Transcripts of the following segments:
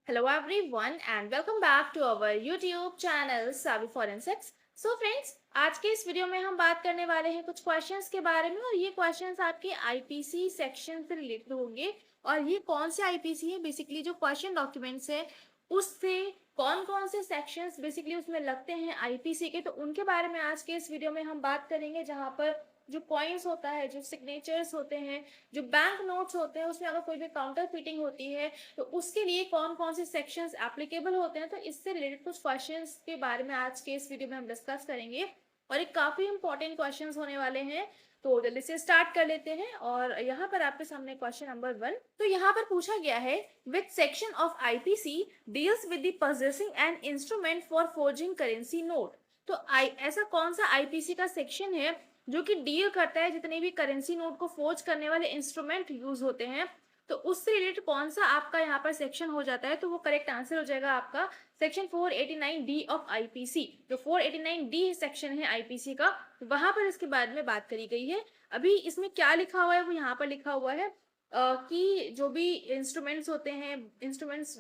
Hello everyone and welcome back to our YouTube channel Savi Forensics. So friends, आज के इस video में हम बात करने वाले हैं कुछ क्वेश्चंस के बारे में और ये क्वेश्चंस आपके आईपीसी सेक्शन से रिलेटेड होंगे। और ये कौन से आईपीसी है, बेसिकली जो क्वेश्चन डॉक्यूमेंट्स है उससे कौन कौन से सेक्शंस बेसिकली उसमें लगते हैं आईपीसी के, तो उनके बारे में आज के इस वीडियो में हम बात करेंगे। जहाँ पर जो पॉइंट्स होता है, जो सिग्नेचर्स होते हैं, जो बैंक नोट्स होते हैं, उसमें अगर कोई भी काउंटर फिटिंग होती है तो उसके लिए कौन कौन से सेक्शंस एप्लीकेबल होते हैं, तो इससे रिलेटेड कुछ क्वेश्चंस के बारे में आज के इस वीडियो में हम डिस्कस करेंगे। और एक काफी इंपॉर्टेंट क्वेश्चंस होने वाले हैं, तो जल्दी से स्टार्ट कर लेते हैं। और यहाँ पर आपके सामने क्वेश्चन नंबर 1, तो यहाँ पर पूछा गया है which section of IPC deals with the possessing an instrument for forging currency note. तो ऐसा कौन सा आईपीसी का सेक्शन है जो कि डील करता है जितने भी करेंसी नोट को फोर्ज करने वाले इंस्ट्रूमेंट यूज होते हैं, तो उससे रिलेटेड कौन सा आपका यहाँ पर सेक्शन हो जाता है। तो वो करेक्ट आंसर हो जाएगा आपका सेक्शन 489D ऑफ आईपीसी। जो 489D सेक्शन है आईपीसी का, वहां पर इसके बारे में बात करी गई है। अभी इसमें क्या लिखा हुआ है वो यहाँ पर लिखा हुआ है कि जो भी इंस्ट्रूमेंट्स होते हैं, instruments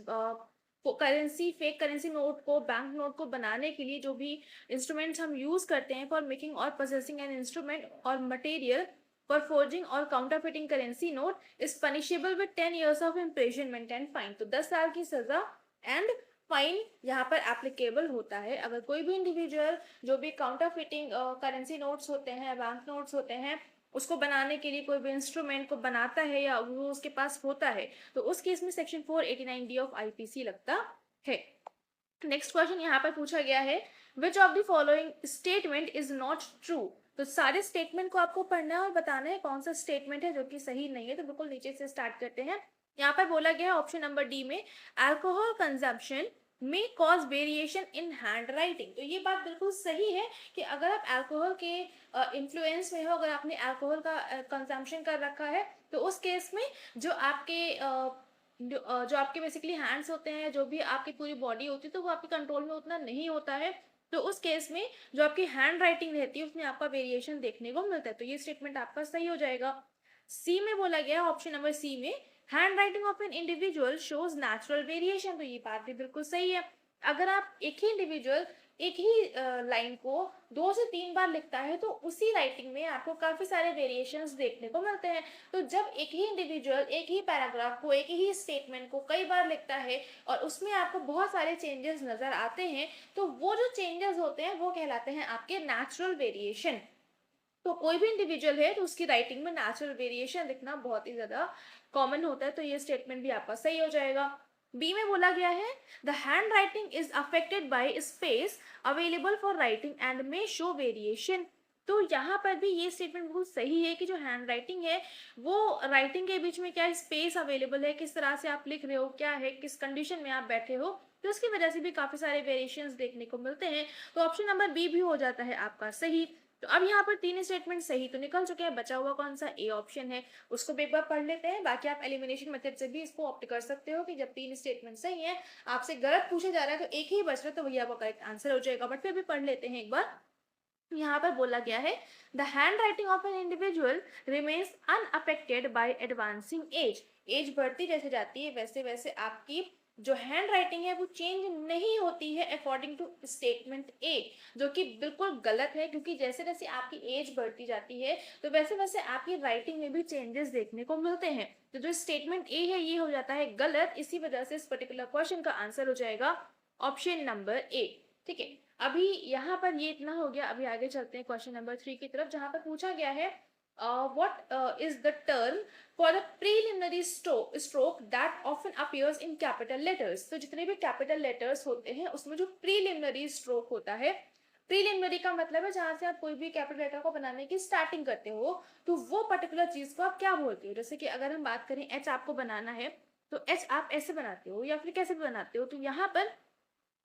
currency, fake currency note को, बैंक नोट को बनाने के लिए जो भी इंस्ट्रूमेंट्स हम यूज करते हैं for making or possessing an instrument or material for forging or counterfeiting currency note is punishable with 10 years of imprisonment and fine. तो 10 साल की सजा एंड फाइन यहाँ पर एप्लीकेबल होता है अगर कोई भी इंडिविजुअल जो भी काउंटरफिटिंग करेंसी नोट्स होते हैं, बैंक नोट्स होते हैं, उसको बनाने के लिए कोई भी इंस्ट्रूमेंट को बनाता है या वो उसके पास होता है, तो उस केस में सेक्शन 489D ऑफ आईपीसी लगता है। नेक्स्ट क्वेश्चन यहाँ पर पूछा गया है which of the following statement is not true. तो सारे स्टेटमेंट को आपको पढ़ना है और बताना है कौन सा स्टेटमेंट है जो कि सही नहीं है। तो बिल्कुल नीचे से स्टार्ट करते हैं। यहाँ पर बोला गया है ऑप्शन नंबर डी में अल्कोहल कंजम्पशन में cause variation in hand writing. तो ये बात बिल्कुल सही है कि अगर आप अल्कोहल के इन्फ्लुएंस में हो, अगर आपने अल्कोहल का कंजम्पशन कर रखा है, तो उस केस में जो आपके जो आपके बेसिकली हैंड्स होते हैं, जो भी आपकी पूरी बॉडी होती है, तो वो आपके कंट्रोल में उतना नहीं होता है। तो उस केस में जो आपकी हैंड राइटिंग रहती है उसमें आपका वेरिएशन देखने को मिलता है। तो ये स्टेटमेंट आपका सही हो जाएगा। सी में बोला गया ऑप्शन नंबर सी में hand writing of an individual shows natural variation. तो ये बात भी बिल्कुल सही है। अगर आप एक ही इंडिविजुअल एक ही लाइन को 2 से 3 बार लिखता है तो उसी राइटिंग में आपको काफी सारे वेरिएशंस देखने को मिलते हैं। तो जब एक ही इंडिविजुअल एक ही पैराग्राफ को, एक ही स्टेटमेंट को कई बार लिखता है और उसमें आपको बहुत सारे चेंजेस नजर आते हैं, तो वो जो चेंजेस होते हैं वो कहलाते हैं आपके नेचुरल वेरिएशन। तो कोई भी इंडिविजुअल है तो उसकी राइटिंग में नेचुरल वेरिएशन दिखना बहुत ही ज्यादा कॉमन होता है। तो ये स्टेटमेंट भी आपका सही हो जाएगा। बी में बोला गया है the hand writing is affected by space available for writing and may show variation. तो यहाँ पर भी ये स्टेटमेंट बिल्कुल सही है कि जो हैंड राइटिंग है वो राइटिंग के बीच में क्या स्पेस अवेलेबल है, किस तरह से आप लिख रहे हो, क्या है, किस कंडीशन में आप बैठे हो, तो उसकी वजह से भी काफी सारे वेरिएशंस देखने को मिलते हैं। तो ऑप्शन नंबर बी भी हो जाता है आपका सही। तो अब यहाँ पर 3 स्टेटमेंट सही तो निकल चुके हैं, बचा हुआ कौन सा ए ऑप्शन है, उसको भी एक बार पढ़ लेते हैं। बाकी आप एलिमिनेशन मेथड से भी इसको ऑप्ट कर सकते हो कि जब 3 स्टेटमेंट सही है, आपसे गलत पूछा जा रहा है तो एक ही बच रहा है, तो वही आपका करेक्ट आंसर हो जाएगा। बट फिर भी पढ़ लेते हैं एक बार। यहाँ पर बोला गया है the handwriting of an individual remains unaffected by advancing age. Age बढ़ती जैसे जाती है वैसे वैसे आपकी जो हैंड राइटिंग है वो चेंज नहीं होती है अकॉर्डिंग टू स्टेटमेंट ए, जो कि बिल्कुल गलत है। क्योंकि जैसे जैसे आपकी एज बढ़ती जाती है तो वैसे वैसे आपकी राइटिंग में भी चेंजेस देखने को मिलते हैं। तो जो स्टेटमेंट ए है ये हो जाता है गलत। इसी वजह से इस पर्टिकुलर क्वेश्चन का आंसर हो जाएगा ऑप्शन नंबर ए। ठीक है, अभी यहाँ पर ये इतना हो गया। अभी आगे चलते हैं क्वेश्चन नंबर 3 की तरफ, जहां पर पूछा गया है what is the term for the preliminary stroke that often appears in capital letters. तो जितने भी कैपिटल लेटर्स होते हैं उसमें जो प्रीलिमिनरी स्ट्रोक होता है, प्रीलिमिनरी का मतलब है जहां से आप कोई भी कैपिटल लेटर को बनाने की स्टार्टिंग करते हो, तो वो पर्टिकुलर चीज को आप क्या बोलते हो। जैसे कि अगर हम बात करें एच आपको बनाना है, तो एच आप ऐसे बनाते हो या फिर कैसे भी बनाते हो। तो यहाँ पर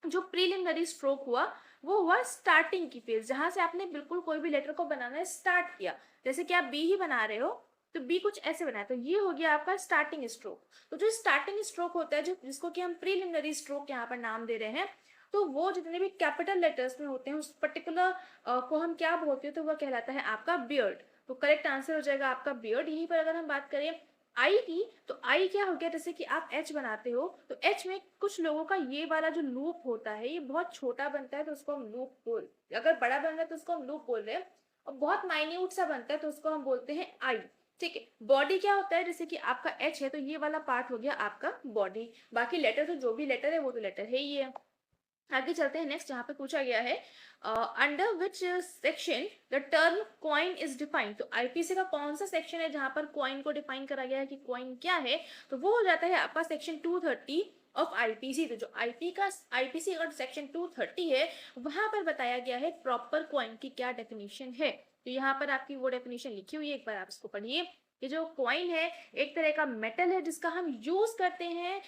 जो प्रीलिमिनरी स्ट्रोक हुआ वो हुआ स्टार्टिंग की फेज, जहां से आपने बिल्कुल कोई भी लेटर को बनाना स्टार्ट किया। जैसे कि आप बी ही बना रहे हो तो बी कुछ ऐसे बनाया, तो ये हो गया आपका स्टार्टिंग स्ट्रोक। तो जो स्टार्टिंग स्ट्रोक होता है, जो जिसको कि हम प्रीलिमिनरी स्ट्रोक यहाँ पर नाम दे रहे हैं, तो वो जितने भी कैपिटल लेटर्स में होते हैं उस पर्टिकुलर को हम क्या बोलते हैं, तो वह कहलाता है आपका बियर्ड। तो करेक्ट आंसर हो जाएगा आपका बियर्ड। यहीं पर अगर हम बात करें आई की, तो आई क्या हो गया, जैसे कि आप एच बनाते हो तो एच में कुछ लोगों का ये वाला जो लूप होता है ये बहुत छोटा बनता है तो उसको हम लूप बोल, अगर बड़ा बन रहा है तो उसको हम लूप बोल रहे हैं, और बहुत माइन्यूट सा बनता है तो उसको हम बोलते हैं आई। ठीक है, बॉडी क्या होता है, जैसे कि आपका एच है तो ये वाला पार्ट हो गया आपका बॉडी, बाकी लेटर तो जो भी लेटर है वो तो लेटर है ही है। आगे चलते हैं नेक्स्ट, जहाँ पे पूछा गया है under which section the term coin is defined. तो आईपीसी का कौन सा सेक्शन है जहाँ पर कॉइन को डिफाइन करा गया है कि कॉइन क्या है, तो वो हो जाता है आपका सेक्शन 230 ऑफ आईपीसी। तो जो आईपीसी अगर सेक्शन 230 है वहां पर बताया गया है प्रॉपर कॉइन की क्या डेफिनेशन है। तो यहाँ पर आपकी वो डेफिनेशन लिखी हुई है, एक बार आप इसको पढ़िए। ये जो कॉइन है एक तरह का मेटल है जिसका हम यूज करते हैं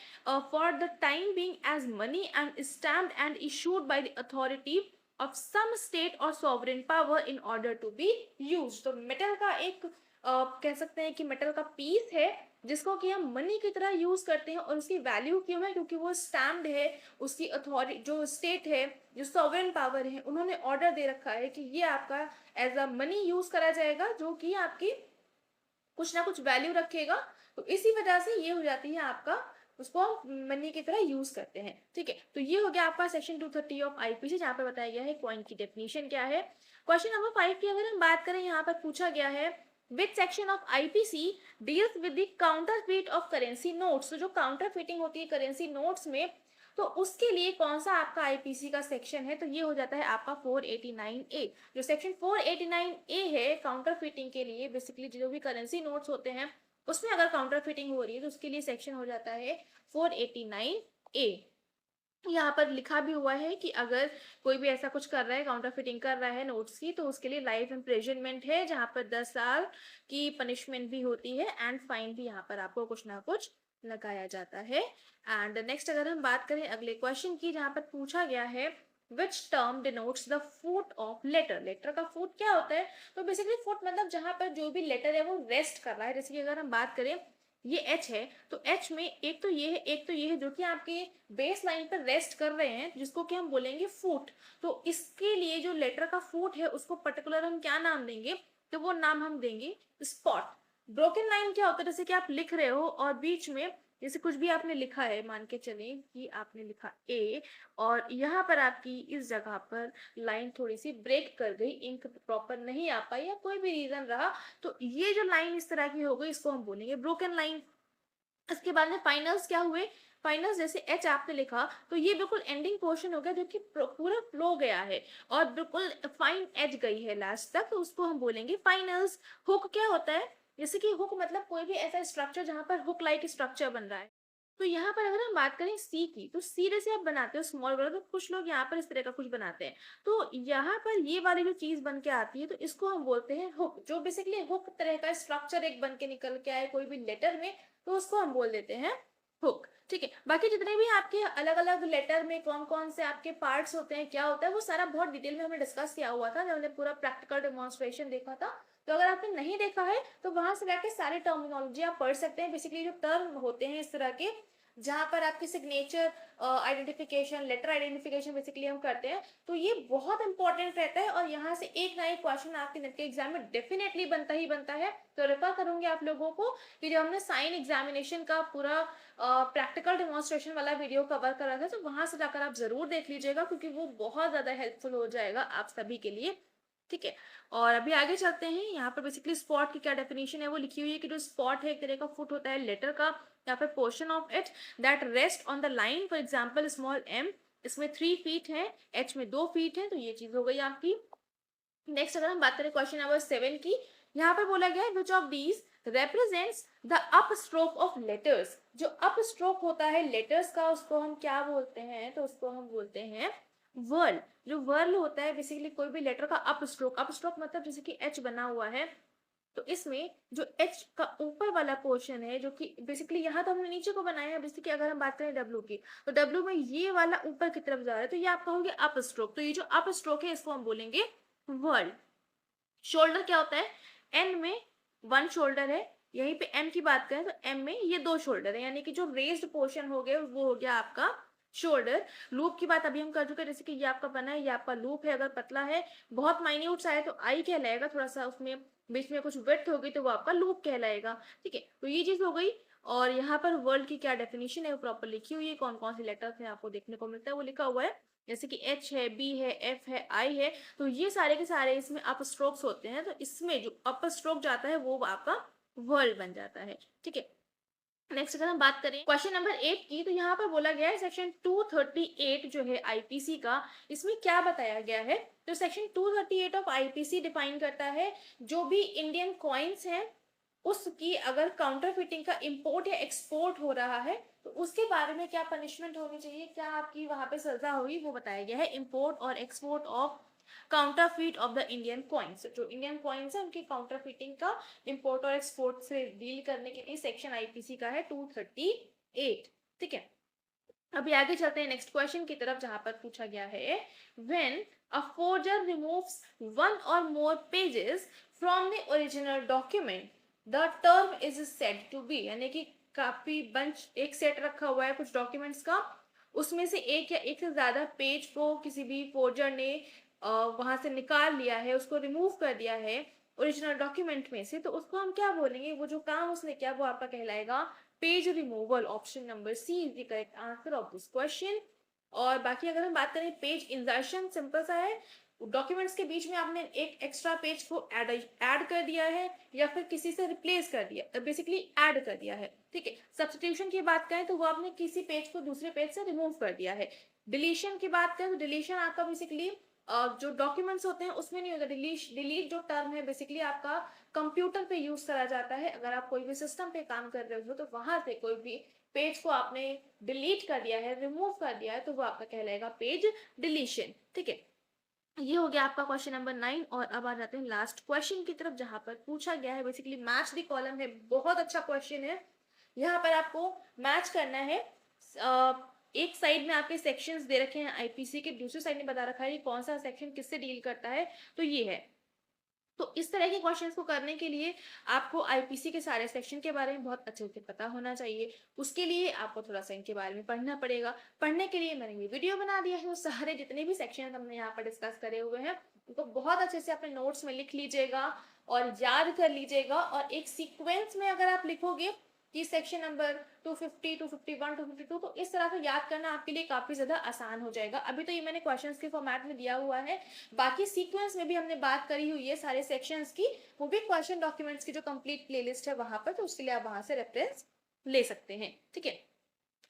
for the time being as money and stamped and issued by the authority of some state or sovereign power in order to be used। तो मेटल का एक कह सकते हैं कि मेटल का पीस है जिसको कि हम मनी की तरह यूज करते हैं, और उसकी वैल्यू क्यों है, क्योंकि वो स्टैम्प्ड है, उसकी अथॉरिटी जो स्टेट है, जो सॉवरेन पावर है, उन्होंने ऑर्डर दे रखा है कि ये आपका एज अ मनी यूज करा जाएगा जो कि आपकी कुछ ना कुछ वैल्यू रखेगा। तो इसी वजह से ये हो जाती है आपका, उसको हम मनी की तरह यूज करते हैं। ठीक है, तो ये हो गया आपका सेक्शन 230 ऑफ आईपीसी जहाँ पे बताया गया है कॉइन की डेफिनेशन क्या है। क्वेश्चन नंबर 5 की अगर हम बात करें, यहाँ पर पूछा गया है which section of IPC deals with the counterfeit of currency notes. तो जो काउंटरफीटिंग होती है करेंसी नोट्स में, तो उसके लिए कौन सा आपका आईपीसी का सेक्शन है, तो ये हो जाता है आपका 489 ए। जो सेक्शन 489 ए है काउंटर फिटिंग के लिए, बेसिकली जो भी करेंसी नोट्स होते हैं उसमें अगर काउंटर फिटिंग हो रही है तो उसके लिए सेक्शन हो जाता है 489 ए। यहाँ पर लिखा भी हुआ है कि अगर कोई भी ऐसा कुछ कर रहा है, काउंटर फिटिंग कर रहा है नोट्स की, तो उसके लिए लाइफ इम्प्रिजनमेंट है जहाँ पर 10 साल की पनिशमेंट भी होती है एंड फाइन भी यहाँ पर आपको कुछ ना कुछ लगाया जाता है। एंड नेक्स्ट अगर हम बात करें अगले क्वेश्चन की, जहाँ पर पूछा गया है which term denotes the foot of letter. Letter का फुट क्या होता है, तो बेसिकली फुट मतलब जहाँ पर जो भी लेटर है वो रेस्ट कर रहा है। जैसे कि अगर हम बात करें ये एच है, तो एच में एक तो ये है, एक तो ये है, जो कि आपके बेस लाइन पर रेस्ट कर रहे हैं जिसको कि हम बोलेंगे फुट। तो इसके लिए जो लेटर का फुट है उसको पर्टिकुलर हम क्या नाम देंगे, तो वो नाम हम देंगे स्पॉट। ब्रोकन लाइन क्या होता है, जैसे कि आप लिख रहे हो और बीच में जैसे कुछ भी आपने लिखा है, मान के चलें कि आपने लिखा ए और यहाँ पर आपकी इस जगह पर लाइन थोड़ी सी ब्रेक कर गई, इंक प्रॉपर नहीं आ पाई या कोई भी रीजन रहा, तो ये जो लाइन इस तरह की हो गई इसको हम बोलेंगे ब्रोकन लाइन। इसके बाद में फाइनल्स क्या हुए, फाइनल्स जैसे एच आपने लिखा तो ये बिल्कुल एंडिंग पोर्शन हो गया जो कि पूरा फ्लो गया है और बिल्कुल फाइन एज गई है लास्ट तक, तो उसको हम बोलेंगे फाइनल्स। हुक क्या होता है, जैसे कि हुक मतलब कोई भी ऐसा स्ट्रक्चर जहां पर हुक लाइक स्ट्रक्चर बन रहा है। तो यहाँ पर अगर हम बात करें सी की, तो सी जैसे आप बनाते हो स्मॉल बड़ा, तो कुछ लोग यहाँ पर इस तरह का कुछ बनाते हैं, तो यहाँ पर ये वाली जो चीज बन के आती है तो इसको हम बोलते हैं हुक। जो बेसिकली हुक तरह का स्ट्रक्चर एक बन के निकल के आए कोई भी लेटर में, तो उसको हम बोल देते हैं हुक। ठीक है, बाकी जितने भी आपके अलग अलग लेटर में कौन कौन से आपके पार्ट्स होते हैं, क्या होता है, वो सारा बहुत डिटेल में हमने डिस्कस किया हुआ था जब हमने पूरा प्रैक्टिकल डेमोन्स्ट्रेशन देखा था। तो अगर आपने नहीं देखा है तो वहां से जाके सारे टर्मिनोलॉजी आप पढ़ सकते हैं। बेसिकली जो टर्म होते हैं इस तरह के जहां पर आपकी signature identification, letter identification basically हम करते हैं, तो ये बहुत इंपॉर्टेंट रहता है और यहाँ से एक ना एक क्वेश्चन आपके नेट के एग्जाम में डेफिनेटली बनता ही बनता है। तो रेफर करूंगी आप लोगों को कि जब हमने साइन एग्जामिनेशन का पूरा प्रैक्टिकल डेमोन्स्ट्रेशन वाला वीडियो कवर करा था, तो वहां से जाकर आप जरूर देख लीजिएगा क्योंकि वो बहुत ज्यादा हेल्पफुल हो जाएगा आप सभी के लिए। ठीक है, और अभी आगे चलते हैं। यहाँ पर बेसिकली स्पॉट की क्या डेफिनेशन है वो लिखी हुई है कि जो स्पॉट है एक तरह का फुट होता है लेटर का, या फिर portion of it that rest on the line, for example small M, इसमें 3 फीट है, एच में 2 फीट है, तो ये चीज हो गई आपकी। नेक्स्ट अगर हम बात करें क्वेश्चन नंबर 7 की, यहाँ पर बोला गया है which of these represents the up stroke of letters. जो अप स्ट्रोक होता है लेटर्स का उसको हम क्या बोलते हैं, तो उसको हम बोलते हैं वर्ल। जो वर्ल होता है बेसिकली कोई भी लेटर का अप स्ट्रोक, अप स्ट्रोक मतलब जैसे कि एच बना हुआ है, तो इसमें जो एच का ऊपर वाला पोर्शन है जो कि बेसिकली यहाँ तो हमने नीचे को बनाया है, बेसिकली अगर हम बात करें डब्ल्यू की, तो डब्ल्यू में ये वाला ऊपर की तरफ जा रहा है तो ये आपका हो गया अप स्ट्रोक। तो ये जो अप स्ट्रोक है इसको हम बोलेंगे वर्ल। शोल्डर क्या होता है, एन में 1 शोल्डर है, यहीं पे एम की बात करें तो एम में ये 2 शोल्डर है, यानी कि जो रेज्ड पोर्शन हो गया वो हो गया आपका शोल्डर। लूप की बात अभी हम कर चुके हैं, जैसे कि ये आपका बना है, ये आपका लूप है, अगर पतला है, बहुत माइन्यूट सा है तो आई कहलाएगा, थोड़ा सा उसमें बीच में कुछ विड्थ होगी तो वो आपका लूप कहलाएगा। ठीक है, तो ये चीज हो गई। और यहाँ पर वर्ल्ड की क्या डेफिनेशन है वो प्रॉपर लिखी हुई है, कौन कौन से लेटर्स हैं आपको देखने को मिलता है वो लिखा हुआ है, जैसे कि एच है, बी है, एफ है, आई है। तो ये सारे के सारे इसमें अप स्ट्रोक्स होते हैं, तो इसमें जो अपर स्ट्रोक जाता है वो आपका वर्ल्ड बन जाता है। ठीक है, नेक्स्ट अगर हम बात करें क्वेश्चन नंबर 8 की, तो यहाँ पर बोला गया है सेक्शन 238 जो है आईपीसी का, इसमें क्या बताया गया है। तो सेक्शन 238 ऑफ आईपीसी डिफाइन करता है जो भी इंडियन कॉइन्स हैं उसकी अगर काउंटरफिटिंग का इंपोर्ट या एक्सपोर्ट हो रहा है तो उसके बारे में क्या पनिशमेंट होनी चाहिए, क्या आपकी वहां पे सजा होगी, वो बताया गया है। इंपोर्ट और export of counterfeit of the Indian coins, जो इंडियन कॉइन्स है उनकी काउंटरफीटिंग का इंपोर्ट और एक्सपोर्ट से डील करने के लिए सेक्शन आईपीसी का है 238। ठीक है, अभी आगे चलते हैं नेक्स्ट क्वेश्चन की तरफ, जहां पर पूछा गया है when a forger removes one or more pages from the original document the term is said to be, यानी कि काफी बंच एक सेट रखा हुआ है कुछ डॉक्यूमेंट्स का, उसमें से एक या एक से ज्यादा पेज को किसी भी फोर्जर ने वहां से निकाल लिया है, उसको रिमूव कर दिया है ओरिजिनल डॉक्यूमेंट में से, तो उसको हम क्या बोलेंगे, वो जो काम उसने किया वो आपका कहलाएगा page removal. Option number C is the correct answer of this question. और बाकी अगर हम बात करें पेज इंसर्शन, सिंपल सा है, डॉक्यूमेंट्स के बीच में आपने एक एक्स्ट्रा पेज को ऐड कर दिया है या फिर किसी से रिप्लेस कर दिया, बेसिकली ऐड कर दिया है। ठीक है, सब्स्टिट्यूशन की बात करें तो वो आपने किसी पेज को दूसरे पेज से रिमूव कर दिया है। डिलीशन की बात करें तो डिलीशन आपका बेसिकली जो डॉक्यूमेंट्स होते हैं उसमें नहीं होता। डिलीट जो टर्म है बेसिकली आपका कंप्यूटर पे यूज करा जाता है, अगर आप कोई भी सिस्टम पे काम कर रहे हो तो वहां से कोई भी पेज को आपने डिलीट कर दिया है, रिमूव कर दिया है, तो वो आपका कहलाएगा पेज डिलीशन। ठीक है, ये हो गया आपका क्वेश्चन नंबर 9। और अब आ जाते हैं लास्ट क्वेश्चन की तरफ, जहां पर पूछा गया है बेसिकली मैच द कॉलम है, बहुत अच्छा क्वेश्चन है। यहाँ पर आपको मैच करना है, एक साइड में आपके सेक्शंस दे रखे हैं आईपीसी के, दूसरी साइड में बता रखा है कि कौन सा सेक्शन किससे डील करता है, तो ये है। तो इस तरह के क्वेश्चंस को करने के लिए आपको आईपीसी के सारे सेक्शन के बारे में बहुत अच्छे से पता होना चाहिए, उसके लिए आपको थोड़ा सा इनके बारे में पढ़ना पड़ेगा। पढ़ने के लिए मैंने ये वीडियो बना दिया है, तो सारे जितने भी सेक्शन हमने यहाँ पर डिस्कस करे हुए हैं उनको बहुत अच्छे से अपने नोट्स में लिख लीजिएगा और याद कर लीजिएगा, और एक सीक्वेंस में अगर आप लिखोगे कि सेक्शन नंबर 250, 251, 252, तो इस तरह से याद करना आपके लिए काफी ज्यादा आसान हो जाएगा। अभी तो ये मैंने क्वेश्चंस के फॉर्मेट में दिया हुआ है, बाकी सीक्वेंस में भी हमने बात करी हुई है सारे सेक्शंस की, वो भी क्वेश्चन डॉक्यूमेंट्स की जो कंप्लीट प्लेलिस्ट है वहां पर, तो उसके लिए आप वहां से रेफरेंस ले सकते हैं। ठीक है,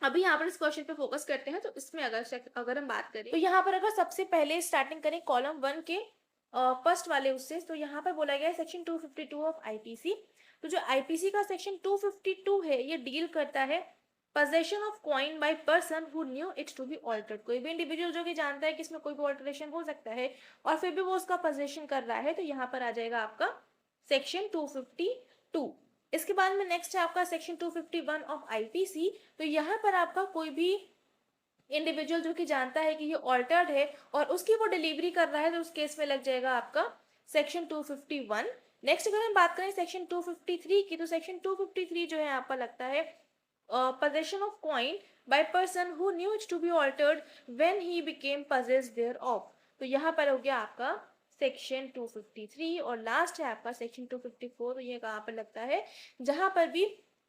अभी यहाँ पर इस क्वेश्चन पे फोकस करते हैं। तो इसमें अगर हम बात करें तो यहाँ पर अगर सबसे पहले स्टार्टिंग करें कॉलम 1 के फर्स्ट वाले उससे, तो यहाँ पर बोला गया है सेक्शन 252 ऑफ आईपीसी। तो जो आईपीसी का सेक्शन 252 है ये डील करता है possession of coin by person who knew it to be altered, कोई भी इंडिविजुअल जो कि जानता है कि इसमें कोई भी ऑल्टरेशन हो सकता है और फिर भी वो उसका पोजेशन कर रहा है, तो यहाँ पर आ जाएगा आपका सेक्शन 252। इसके बाद में नेक्स्ट है आपका सेक्शन 251 ऑफ आईपीसी। तो यहाँ पर आपका कोई भी इंडिविजुअल जो कि जानता है कि ये ऑल्टर्ड है और उसकी वो डिलीवरी कर रहा है, तो उस केस में लग जाएगा आपका सेक्शन 251। नेक्स्ट अगर हम बात करें सेक्शन 253 की, तो सेक्शन 253 जो है आपका लगता है possession of coin by person who knew it to be altered when he became possessed thereof। तो यहाँ पर हो गया आपका सेक्शन 253। और लास्ट है आपका सेक्शन 254। तो ये कहाँ पर लगता है, जहां पर भी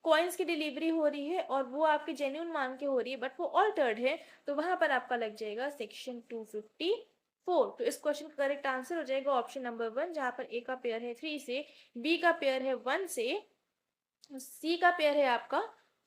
कॉइन्स की डिलीवरी हो रही है और वो आपके जेन्युइन मान के हो रही है बट वो ऑल्टर्ड है, तो वहां पर आपका लग जाएगा सेक्शन 254। तो इस क्वेश्चन का करेक्ट आंसर हो जाएगा ऑप्शन नंबर 1, जहां पर ए का पेयर है 3 से, बी का पेयर है 1 से, सी का पेयर है आपका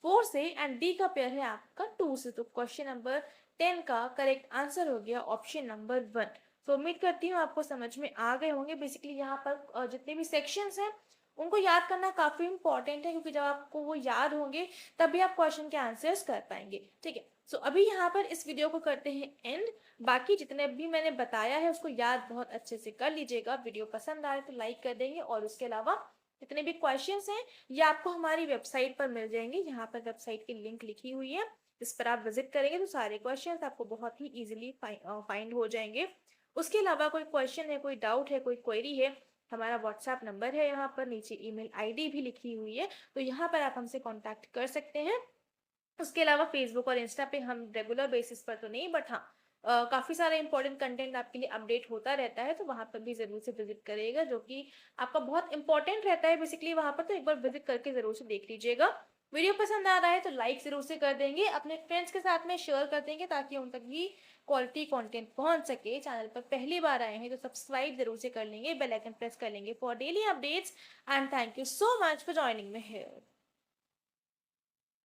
4 से एंड डी का पेयर है आपका 2 से। तो क्वेश्चन नंबर 10 का करेक्ट आंसर हो गया ऑप्शन नंबर 1। तो उम्मीद करती हूँ आपको समझ में आ गए होंगे। बेसिकली यहाँ पर जितने भी सेक्शंस हैं उनको याद करना काफी इंपॉर्टेंट है, क्योंकि जब आपको वो याद होंगे तभी आप क्वेश्चन के आंसर्स कर पाएंगे। ठीक है, सो अभी यहाँ पर इस वीडियो को करते हैं एंड। बाकी जितने भी मैंने बताया है उसको याद बहुत अच्छे से कर लीजिएगा। वीडियो पसंद आए तो लाइक कर देंगे, और उसके अलावा जितने भी क्वेश्चंस हैं ये आपको हमारी वेबसाइट पर मिल जाएंगे, यहाँ पर वेबसाइट की लिंक लिखी हुई है, इस पर आप विजिट करेंगे तो सारे क्वेश्चंस आपको बहुत ही इजीली फाइंड हो जाएंगे। उसके अलावा कोई क्वेश्चन है, कोई डाउट है, कोई क्वेरी है, हमारा व्हाट्सएप नंबर है, यहाँ पर नीचे ईमेल आईडी भी लिखी हुई है, तो यहाँ पर आप हमसे कांटेक्ट कर सकते हैं। उसके अलावा फेसबुक और इंस्टा पे हम रेगुलर बेसिस पर तो नहीं, बट हाँ, काफ़ी सारा इंपॉर्टेंट कंटेंट आपके लिए अपडेट होता रहता है, तो वहाँ पर भी ज़रूर से विजिट करिएगा, जो कि आपका बहुत इंपॉर्टेंट रहता है बेसिकली वहाँ पर, तो एक बार विजिट करके ज़रूर से देख लीजिएगा। वीडियो पसंद आ रहा है तो लाइक ज़रूर से कर देंगे, अपने फ्रेंड्स के साथ में शेयर कर देंगे ताकि उन तक भी क्वालिटी कंटेंट पहुंच सके। चैनल पर पहली बार आए हैं तो सब्सक्राइब ज़रूर से कर लेंगे, बेल आइकन प्रेस कर लेंगे for daily updates, and thank you so much for joining me here.